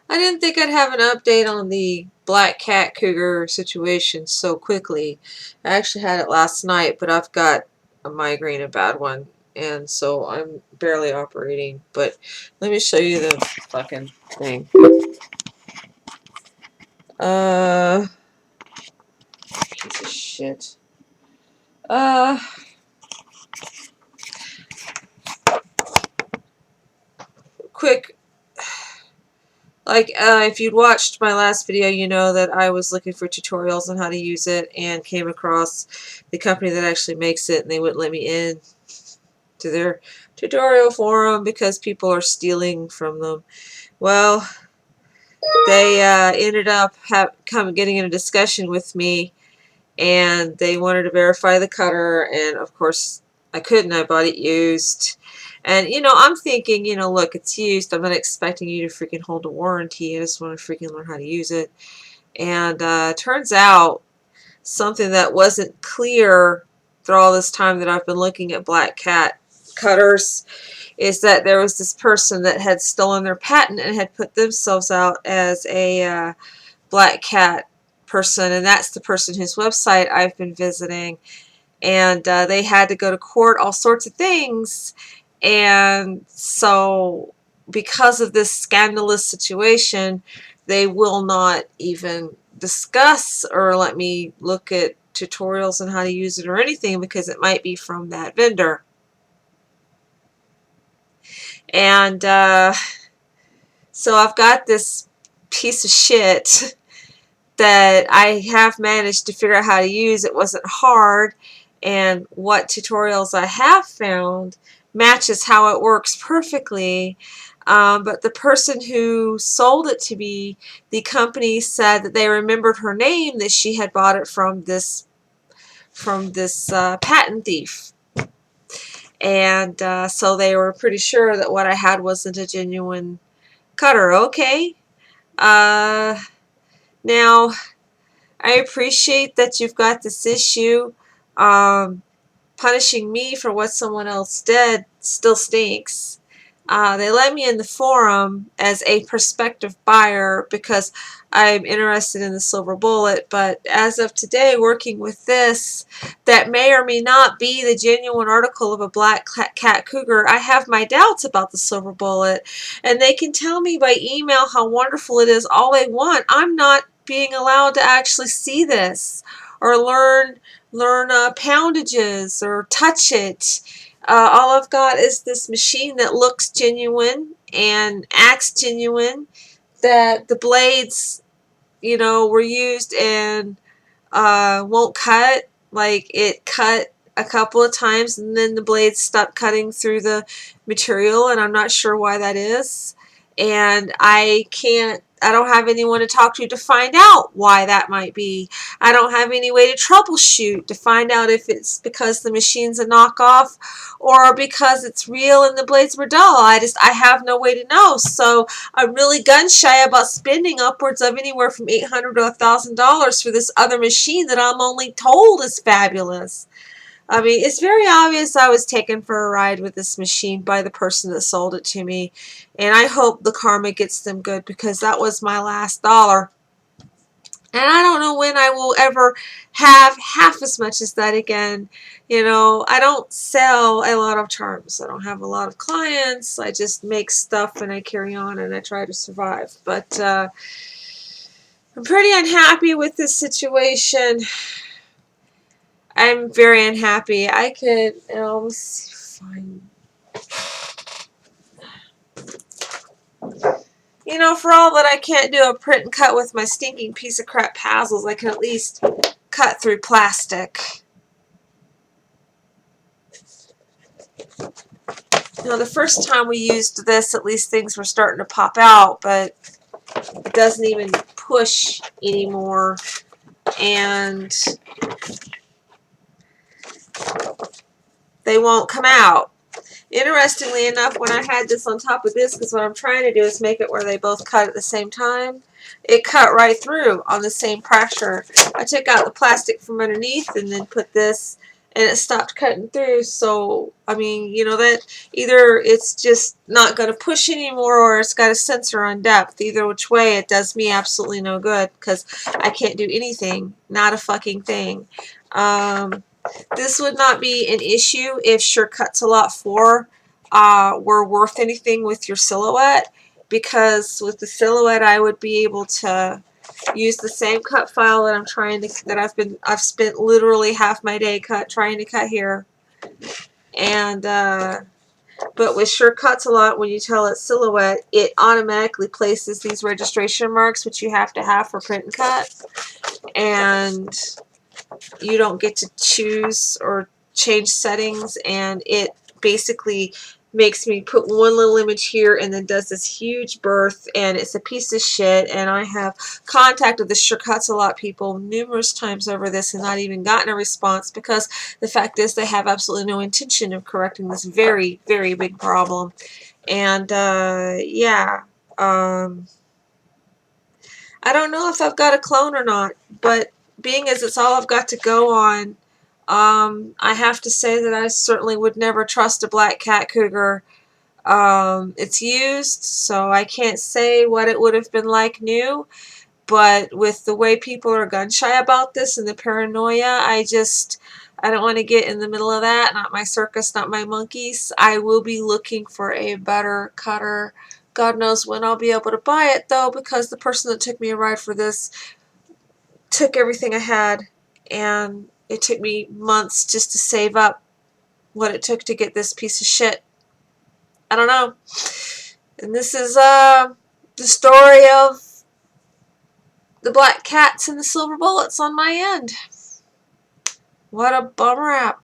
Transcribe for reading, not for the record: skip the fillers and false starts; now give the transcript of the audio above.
I didn't think I'd have an update on the Black Cat Cougar situation so quickly. I actually had it last night, but I've got a migraine, a bad one, and so I'm barely operating. But let me show you the fucking thing. Uh, piece of shit. Uh, quick. Like, if you'd watched my last video, you know that I was looking for tutorials on how to use it and came across the company that actually makes it, and they wouldn't let me in to their tutorial forum because people are stealing from them. Well, they ended up getting in a discussion with me, and they wanted to verify the cutter, and of course I couldn't. I bought it used. And, I'm thinking, look, it's used. I'm not expecting you to freaking hold a warranty. I just want to freaking learn how to use it. And turns out something that wasn't clear through all this time that I've been looking at Black Cat cutters is that there was this person that had stolen their patent and had put themselves out as a Black Cat person, and that's the person whose website I've been visiting. And they had to go to court, all sorts of things. And so because of this scandalous situation, they will not even discuss or let me look at tutorials on how to use it or anything because it might be from that vendor. And so I've got this piece of shit that I have managed to figure out how to use. It wasn't hard, and what tutorials I have found matches how it works perfectly. But the person who sold it to me, the company said that they remembered her name, that she had bought it from this patent thief. And so they were pretty sure that what I had wasn't a genuine cutter. Okay. Now, I appreciate that you've got this issue. Punishing me for what someone else did still stinks. They let me in the forum as a prospective buyer because I'm interested in the silver bullet, but as of today, working with this, that may or may not be the genuine article of a Black Cat Cougar, I have my doubts about the silver bullet, and they can tell me by email how wonderful it is all they want. I'm not being allowed to actually see this or learn poundages or touch it. All I've got is this machine that looks genuine and acts genuine, that the blades, were used and won't cut. Like, it cut a couple of times and then the blades stopped cutting through the material, and I'm not sure why that is. And I don't have anyone to talk to find out why that might be. I don't have any way to troubleshoot to find out if it's because the machine's a knockoff or because it's real and the blades were dull. I have no way to know. So I'm really gun shy about spending upwards of anywhere from $800 to $1,000 for this other machine that I'm only told is fabulous. I mean, it's very obvious I was taken for a ride with this machine by the person that sold it to me. And I hope the karma gets them good because that was my last dollar. And I don't know when I will ever have half as much as that again. I don't sell a lot of charms. I don't have a lot of clients. I just make stuff and I carry on and I try to survive. But I'm pretty unhappy with this situation. I'm very unhappy. I could almost find, for all that I can't do a print and cut with my stinking piece of crap Pazzles, I can at least cut through plastic. The first time we used this, at least things were starting to pop out, but it doesn't even push anymore. And they won't come out. Interestingly enough, when I had this on top of this, because what I'm trying to do is make it where they both cut at the same time, it cut right through on the same pressure. I took out the plastic from underneath and then put this and it stopped cutting through. So I mean, you know, that either it's just not going to push anymore, or it's got a sensor on depth. Either which way, it does me absolutely no good, because I can't do anything, not a fucking thing. This would not be an issue if Sure Cuts a Lot 4 were worth anything with your Silhouette, because with the Silhouette I would be able to use the same cut file that I've spent literally half my day trying to cut here. And but with Sure Cuts a Lot, when you tell it Silhouette, it automatically places these registration marks, which you have to have for print and cut, and you don't get to choose or change settings, and it basically makes me put one little image here and then does this huge birth, and it's a piece of shit. And I have contacted the Sure Cuts a Lot people numerous times over this and not even gotten a response, because the fact is they have absolutely no intention of correcting this very, very big problem. And yeah, I don't know if I've got a clone or not, but being as it's all I've got to go on, I have to say that I certainly would never trust a Black Cat Cougar. It's used, so I can't say what it would have been like new, but with the way people are gun shy about this and the paranoia, I don't want to get in the middle of that. Not my circus, not my monkeys. I will be looking for a better cutter. God knows when I'll be able to buy it, though, because the person that took me a ride for this took everything I had, and it took me months just to save up what it took to get this piece of shit. I don't know. And this is the story of the black cats and the silver bullets on my end. What a bummer app.